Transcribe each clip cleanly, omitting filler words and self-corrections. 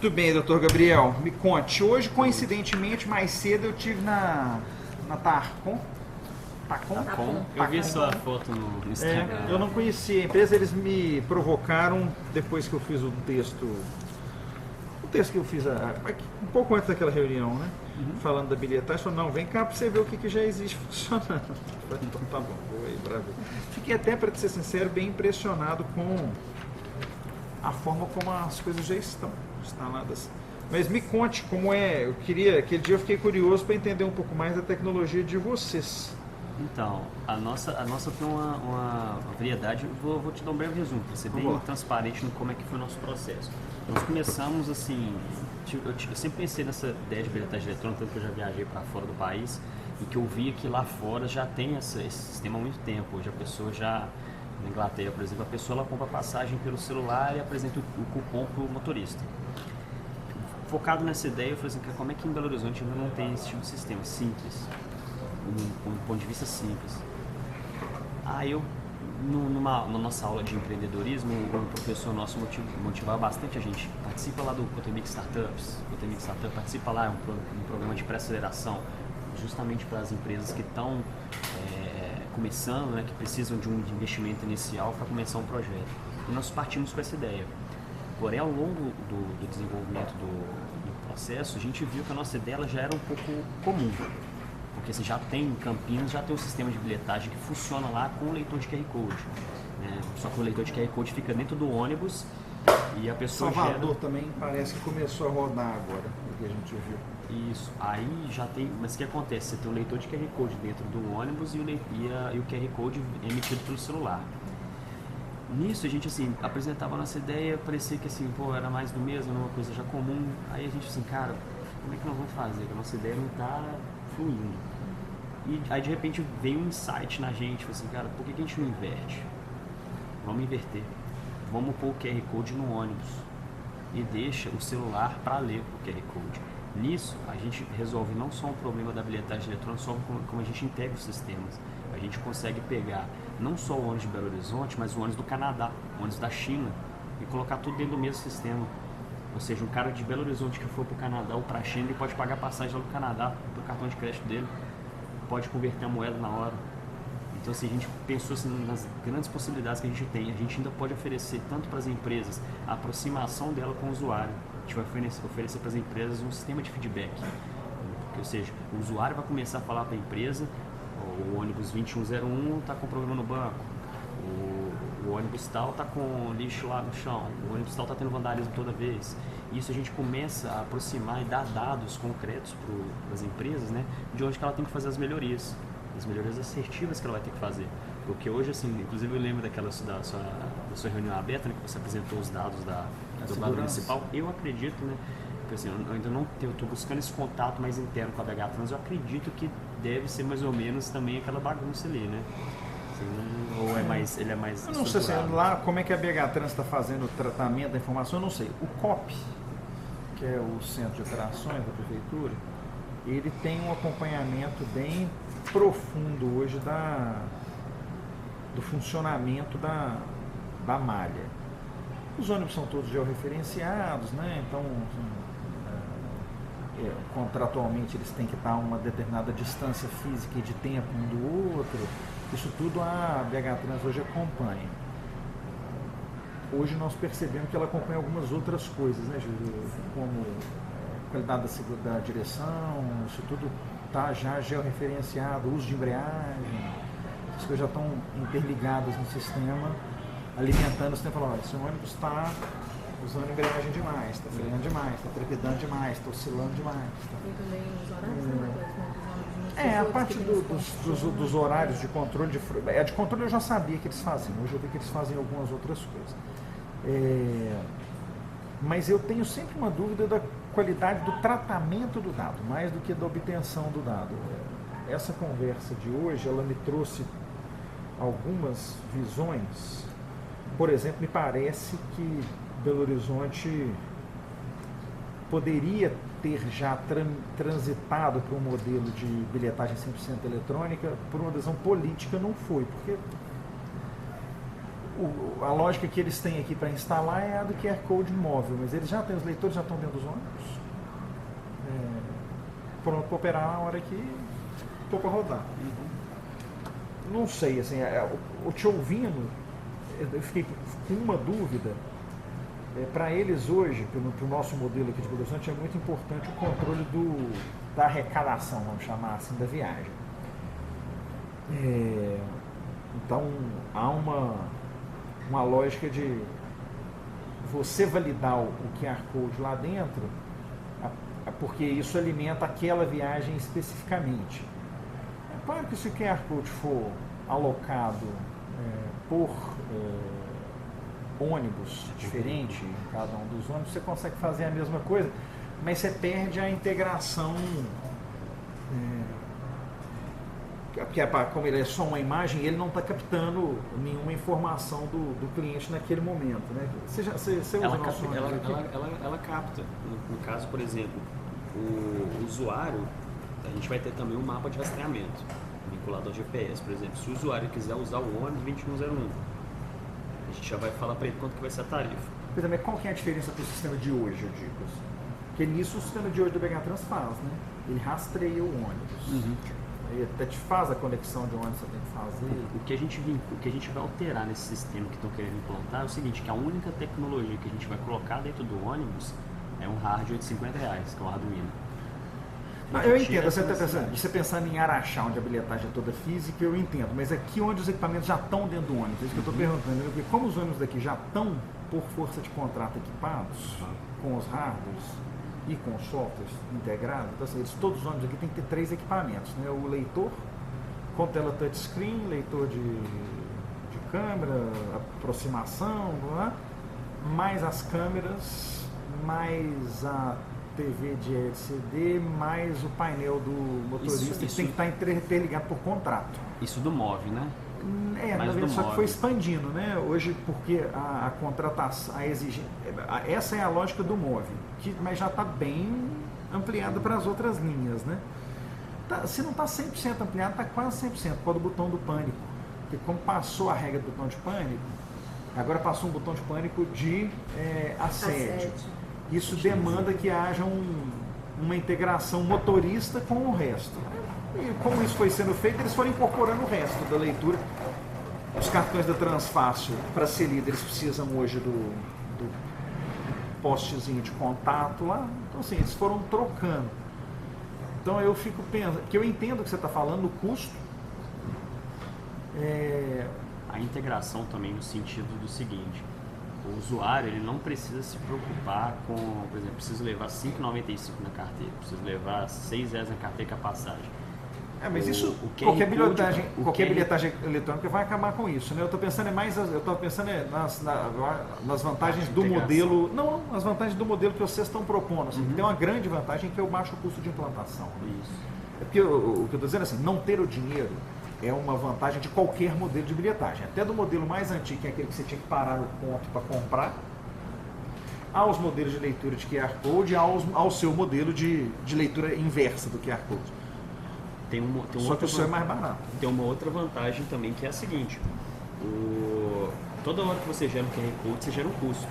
Tudo bem, doutor Gabriel. Me conte. Hoje, coincidentemente, mais cedo eu tive na Tarcom. Tacom? Eu vi sua foto no Instagram. Eu não conhecia a empresa, eles me provocaram depois que eu fiz o texto que eu fiz um pouco antes daquela reunião, né? Falando da bilhetagem, falou, não, vem cá para você ver o que já existe funcionando. Então tá bom, vou aí pra ver. Fiquei até, para ser sincero, bem impressionado com a forma como as coisas já estão instaladas. Mas me conte como é, aquele dia eu fiquei curioso para entender um pouco mais da tecnologia de vocês. Então, a nossa tem uma variedade, vou te dar um breve resumo, para ser bem transparente no como é que foi o nosso processo. Nós começamos assim, eu sempre pensei nessa ideia de bilhetagem eletrônica, tanto que eu já viajei para fora do país, e que eu via que lá fora já tem esse sistema há muito tempo. Hoje a pessoa já, na Inglaterra, por exemplo, a pessoa ela compra passagem pelo celular e apresenta o cupom para o motorista. Focado nessa ideia, eu falei assim, como é que em Belo Horizonte ainda não tem esse tipo de sistema simples? Um ponto de vista simples. Aí eu, na nossa aula de empreendedorismo, um professor nosso motivava bastante a gente. Participa lá do Cotemix Startups. O Cotemix Startup participa lá, um programa de pré-aceleração, justamente para as empresas que estão começando, né, que precisam de um investimento inicial para começar um projeto. E nós partimos com essa ideia. Porém, ao longo do desenvolvimento do processo, a gente viu que a nossa ideia já era um pouco comum. Porque você já tem em Campinas, já tem um sistema de bilhetagem que funciona lá com o leitor de QR Code. Né? Só que o leitor de QR Code fica dentro do ônibus e a pessoa Salvador também parece que começou a rodar agora, o que a gente viu. Isso, aí já tem, mas o que acontece? Você tem o leitor de QR Code dentro do ônibus e o QR Code emitido pelo celular. Nisso a gente assim, apresentava a nossa ideia, parecia que assim, era mais do mesmo, uma coisa já comum. Aí a gente assim, cara, como é que nós vamos fazer? Porque a nossa ideia não está fluindo. E aí de repente veio um insight na gente, assim, cara, por que a gente não inverte? Vamos inverter. Vamos pôr o QR Code no ônibus e deixa o celular para ler o QR Code. Nisso, a gente resolve não só o problema da bilhetagem eletrônica, só como a gente integra os sistemas. A gente consegue pegar não só o ônibus de Belo Horizonte, mas o ônibus do Canadá, o ônibus da China, e colocar tudo dentro do mesmo sistema. Ou seja, um cara de Belo Horizonte que for para o Canadá ou para a China, ele pode pagar passagem lá do Canadá, do cartão de crédito dele, pode converter a moeda na hora. Então, assim, a gente pensou assim, nas grandes possibilidades que a gente tem. A gente ainda pode oferecer tanto para as empresas a aproximação dela com o usuário. A gente vai oferecer para as empresas um sistema de feedback. Ou seja, o usuário vai começar a falar para a empresa, o ônibus 2101 está com problema no banco, o ônibus tal está com lixo lá no chão, o ônibus tal está tendo vandalismo toda vez. Isso a gente começa a aproximar e dar dados concretos para as empresas, né, de onde que ela tem que fazer as melhorias assertivas que ela vai ter que fazer. Porque hoje, assim, inclusive eu lembro da sua reunião aberta, né, que você apresentou os dados do Banco Municipal. Eu acredito, né, porque, assim, eu ainda não estou buscando esse contato mais interno com a BH Trans, eu acredito que deve ser mais ou menos também aquela bagunça ali, né? Assim, ou ele é mais eu não sei se lá como é que a BH Trans está fazendo o tratamento da informação, eu não sei. O COP, que é o Centro de Operações da Prefeitura, ele tem um acompanhamento bem profundo hoje do funcionamento da malha. Os ônibus são todos georreferenciados, né? Então, contratualmente eles têm que estar a uma determinada distância física e de tempo um do outro. Isso tudo a BH Trans hoje acompanha. Hoje nós percebemos que ela acompanha algumas outras coisas, né, como qualidade da direção, isso tudo está já georreferenciado, uso de embreagem, as coisas já estão interligadas no sistema, alimentando o sistema, falando, esse ônibus está usando embreagem demais, está freando demais, está trepidando demais, está oscilando demais. E também os horários, a parte dos horários de controle de controle eu já sabia que eles faziam, hoje eu vi que eles fazem algumas outras coisas. Mas eu tenho sempre uma dúvida da qualidade do tratamento do dado, mais do que da obtenção do dado. Essa conversa de hoje, ela me trouxe algumas visões. Por exemplo, me parece que Belo Horizonte poderia ter já transitado para um modelo de bilhetagem 100% eletrônica, por uma decisão política não foi, porque a lógica que eles têm aqui para instalar é a do QR Code móvel, mas eles já têm, os leitores já estão dentro dos ônibus, pronto para operar na hora que for para rodar. Não sei, assim, te ouvindo, eu fiquei com uma dúvida. Para eles hoje, para o nosso modelo aqui de Belo Horizonte, é muito importante o controle da arrecadação, vamos chamar assim, da viagem. Então, há uma lógica de você validar o QR Code lá dentro, porque isso alimenta aquela viagem especificamente. É claro que se o QR Code for alocado por ônibus diferente em cada um dos ônibus, você consegue fazer a mesma coisa, mas você perde a integração, porque como ele é só uma imagem, ele não está captando nenhuma informação do cliente naquele momento, né? Você usa ela capta. No caso, por exemplo, o usuário, a gente vai ter também um mapa de rastreamento vinculado ao GPS, por exemplo. Se o usuário quiser usar o ônibus 2101, a gente já vai falar para ele quanto que vai ser a tarifa. Mas qual que é a diferença para o sistema de hoje, eu digo assim? Porque nisso o sistema de hoje do BH Trans faz, né? Ele rastreia o ônibus. Ele até te faz a conexão de onde você tem que fazer. O que a gente vai alterar nesse sistema que estão querendo implantar é o seguinte, que a única tecnologia que a gente vai colocar dentro do ônibus é um hardware de R$50, que é o Arduino. Eu entendo, você pensando em Araxá, onde a bilhetagem é toda física, eu entendo, mas aqui onde os equipamentos já estão dentro do ônibus, é isso que eu estou perguntando, porque como os ônibus daqui já estão, por força de contrato, equipados com os hardwares e com os softwares integrados, então assim, todos os ônibus aqui tem que ter 3 equipamentos, né? O leitor com tela touchscreen, leitor de câmera, aproximação, mais as câmeras, mais a TV de LCD, mais o painel do motorista, que tem que estar interligado por contrato. Isso do MOV, né? Na verdade, só que foi expandindo, né? Hoje, porque a contratação, a exigência, essa é a lógica do MOV, mas já está bem ampliada para as outras linhas, né? Se não está 100% ampliado, está quase 100%, por causa do botão do pânico. Porque como passou a regra do botão de pânico, agora passou um botão de pânico de assédio. Isso demanda que haja uma integração motorista com o resto. E como isso foi sendo feito, eles foram incorporando o resto da leitura. Os cartões da Transfácil, para ser lido, eles precisam hoje do postezinho de contato lá. Então, assim, eles foram trocando. Então, eu fico pensando, que eu entendo o que você está falando, o custo. A integração também no sentido do seguinte: o usuário ele não precisa se preocupar com, por exemplo, preciso levar R$ 5,95 na carteira, preciso levar R$6 na carteira com a passagem. Mas isso, qualquer bilhetagem eletrônica vai acabar com isso, né? Eu estou pensando nas vantagens do modelo, não, as vantagens do modelo que vocês estão propondo. Assim, tem uma grande vantagem que é o baixo custo de implantação. Isso. É porque o que eu estou dizendo é assim, não ter o dinheiro é uma vantagem de qualquer modelo de bilhetagem, até do modelo mais antigo, que é aquele que você tinha que parar no ponto para comprar, aos modelos de leitura de QR Code, ao seu modelo de leitura inversa do QR Code. Só que o seu é mais barato. Tem uma outra vantagem também, que é a seguinte: toda hora que você gera um QR Code, você gera um custo.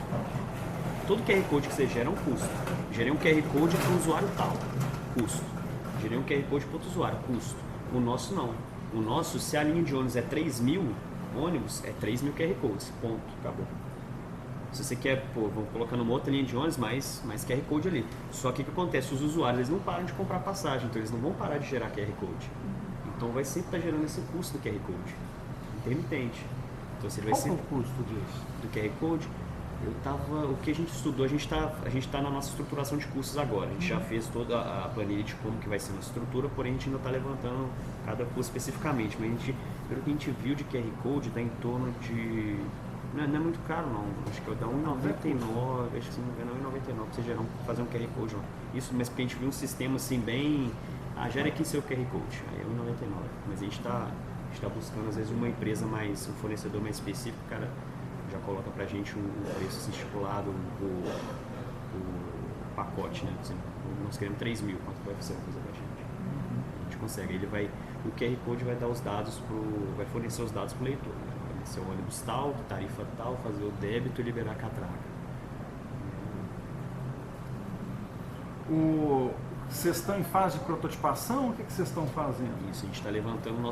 Todo QR Code que você gera é um custo. Gerei um QR Code para o usuário tal, custo. Gerei um QR Code para outro usuário, custo. O nosso não. O nosso, se a linha de ônibus é 3.000 ônibus, é 3.000 QR Codes, ponto, acabou. Se você quer, vou colocar numa outra linha de ônibus, mais QR Code ali. Só que o que acontece? Os usuários eles não param de comprar passagem, então eles não vão parar de gerar QR Code. Então vai sempre estar gerando esse custo do QR Code, intermitente. Então, você vai Qual é o custo disso? Do QR Code? O que a gente estudou, a gente está na nossa estruturação de custos agora. A gente já fez toda a planilha de como que vai ser a nossa estrutura, porém a gente ainda está levantando cada custo especificamente. Mas pelo que a gente viu de QR Code, está em torno de... Não é muito caro não, acho que dá R$1,99, acho que se não me engano é R$1,99 para você fazer um QR Code. Não. Isso, mas porque a gente viu um sistema assim bem... gera aqui seu QR Code, aí é R$1,99. Mas a gente está buscando às vezes uma empresa mais, um fornecedor mais específico, cara, já coloca pra gente um preço assim, estipulado, o pacote, né? Assim, nós queremos 3.000, quanto vai ser a coisa pra gente? A gente consegue, o QR Code vai dar os dados vai fornecer os dados pro leitor, né? esse é o ônibus tal, tarifa tal, fazer o débito e liberar a catraca. Vocês estão em fase de prototipação? O que vocês estão fazendo? Isso, a gente está levantando o